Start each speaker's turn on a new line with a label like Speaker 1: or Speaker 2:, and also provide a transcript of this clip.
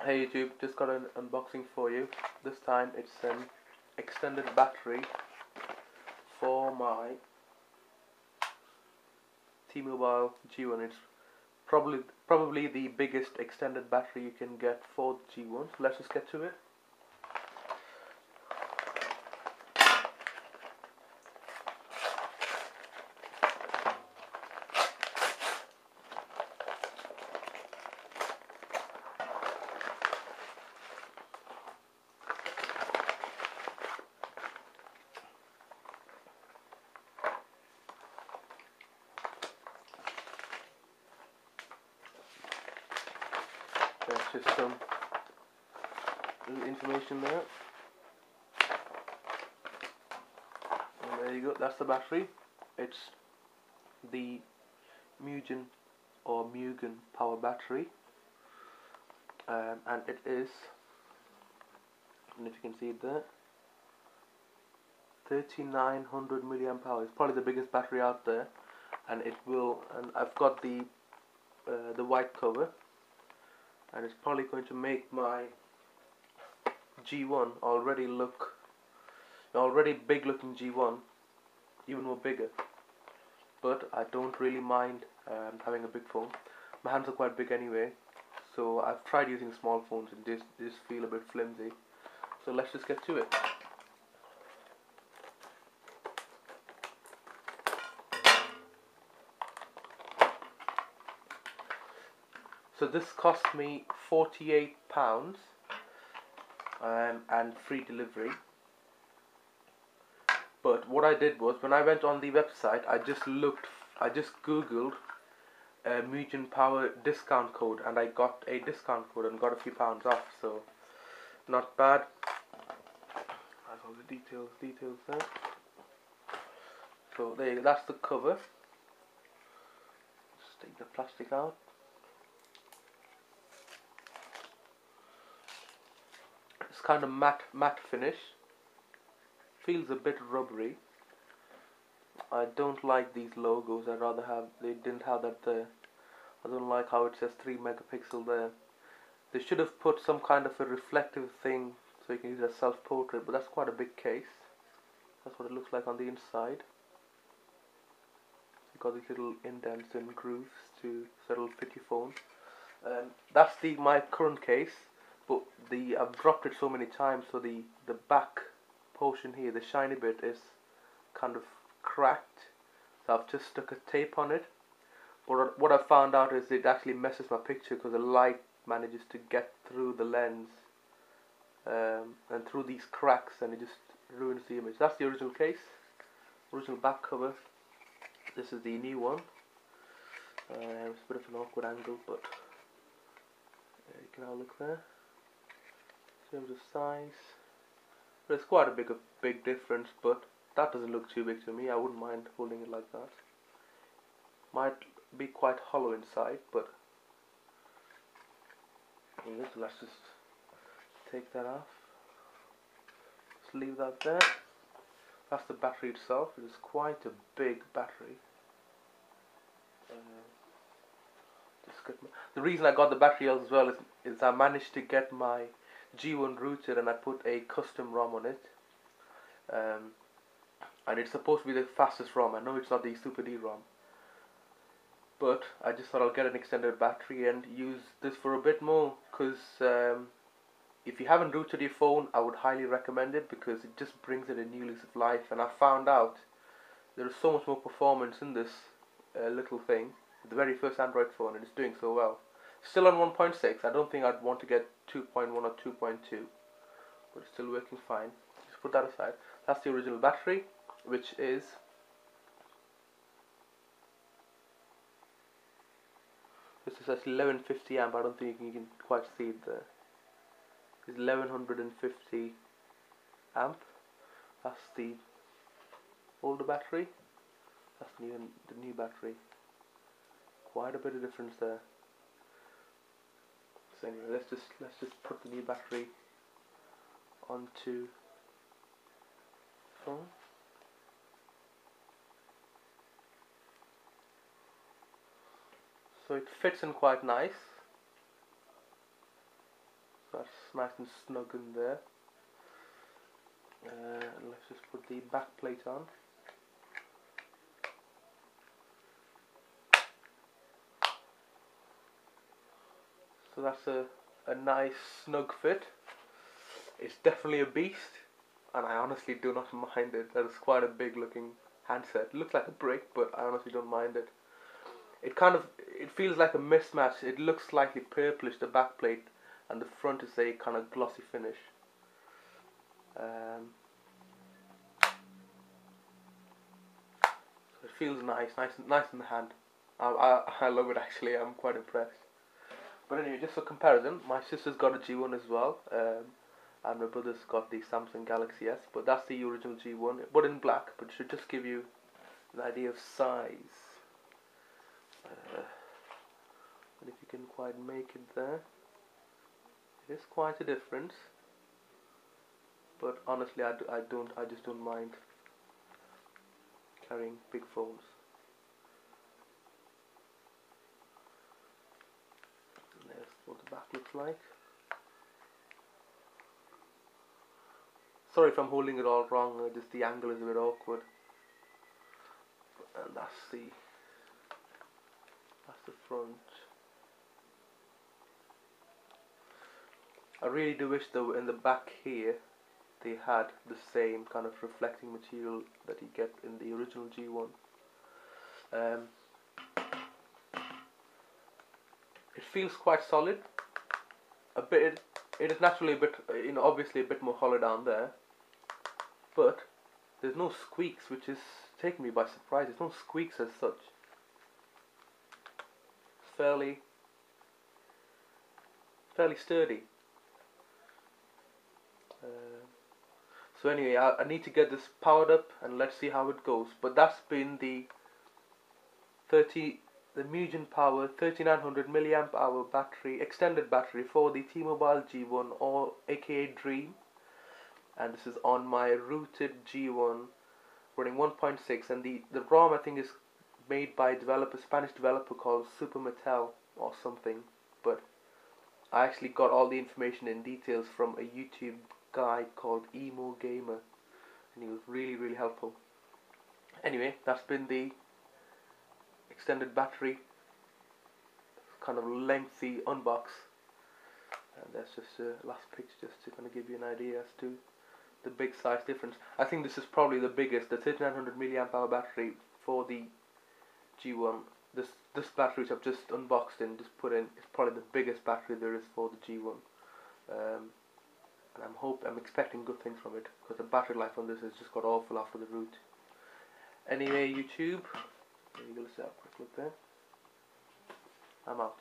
Speaker 1: Hey YouTube, just got an unboxing for you. This time it's an extended battery for my Tmobile G1. It's probably the biggest extended battery you can get for the G1. So let's just get to it. There's just some little information there. And there you go, that's the battery. It's the Mugen power battery. And it is, and if you can see it there, 3900 milliamp hours. It's probably the biggest battery out there, and it will. And I've got the white cover, and it's probably going to make my G1 already big looking G1 even more bigger. But I don't really mind having a big phone. My hands are quite big anyway, so I've tried using small phones and they just feel a bit flimsy. So let's just get to it. So this cost me £48 and free delivery. But what I did was, when I went on the website, I just googled Mugen power discount code, and I got a discount code and got a few pounds off, so not bad. That's all the details there. So there you go, that's the cover. Just take the plastic out. It's kind of matte finish. Feels a bit rubbery. I don't like these logos. I'd rather they didn't have that there. I don't like how it says 3 megapixel there. They should have put some kind of a reflective thing so you can use it as self-portrait, but that's quite a big case. That's what it looks like on the inside. You've got these little indents and grooves so it'll fit your phone. That's my current case, but I've dropped it so many times, so the back portion here, the shiny bit, is kind of cracked. So I've just stuck a tape on it. But what I found out is it actually messes my picture because the light manages to get through the lens and through these cracks, and it just ruins the image. That's the original case, original back cover. This is the new one. It's a bit of an awkward angle, but you can have a look there. In terms of size, there's quite a big difference, but that doesn't look too big to me. I wouldn't mind holding it like that. Might be quite hollow inside, but let's just take that off. Just leave that there. That's the battery itself. It is quite a big battery. The reason I got the battery as well is I managed to get my G1 rooted, and I put a custom ROM on it, and it's supposed to be the fastest ROM. I know it's not the Super D ROM, but I just thought I'll get an extended battery and use this for a bit more, because if you haven't rooted your phone, I would highly recommend it, because it just brings it a new lease of life. And I found out there is so much more performance in this little thing, the very first Android phone, and it's doing so well. Still on 1.6, I don't think I'd want to get 2.1 or 2.2, but it's still working fine. Just put that aside. That's the original battery, which is this is 1150 amp. I don't think you can quite see it there. It's 1150 amp. That's the older battery. That's the new battery. Quite a bit of difference there. So anyway, let's just put the new battery onto the phone. So it fits in quite nice. nice and snug in there. Let's just put the back plate on. So that's a nice snug fit. It's definitely a beast, and I honestly do not mind it. That is quite a big looking handset. It looks like a brick, but I honestly don't mind it. It feels like a mismatch. It looks slightly purplish, the back plate, and the front is a kind of glossy finish. So it feels nice in the hand. I love it actually. I'm quite impressed. But anyway, just for comparison, my sister's got a G1 as well, and my brother's got the Samsung Galaxy S. But that's the original G1, but in black. But it should just give you an idea of size. And if you can quite make it there, it is quite a difference. But honestly, I just don't mind carrying big phones. There's what the back looks like. Sorry if I'm holding it all wrong, just the angle is a bit awkward. And that's the front. I really do wish though in the back here they had the same kind of reflecting material that you get in the original G1. It feels quite solid. It is naturally a bit, obviously a bit more hollow down there, but there's no squeaks, which is taking me by surprise. There's no squeaks as such. It's fairly sturdy. So anyway, I need to get this powered up and let's see how it goes. But that's been the Mugen Power 3900 milliamp hour battery, extended battery for the Tmobile G1, or aka Dream. And this is on my rooted G1 running 1.6, and the ROM I think is made by a Spanish developer called Super Mattel or something. But I actually got all the information in details from a YouTube guy called Emo Gamer, and he was really helpful. Anyway, that's been the extended battery kind of lengthy unbox, and that's just a last picture just to kind of give you an idea as to the big size difference. I think this is probably the biggest, the 3900 milliamp hour battery for the G1. This battery which I've just unboxed and just put in is probably the biggest battery there is for the G1. And I'm expecting good things from it, because the battery life on this has just got awful after the root. Anyway, YouTube, you're going to see a quick look there. I'm out.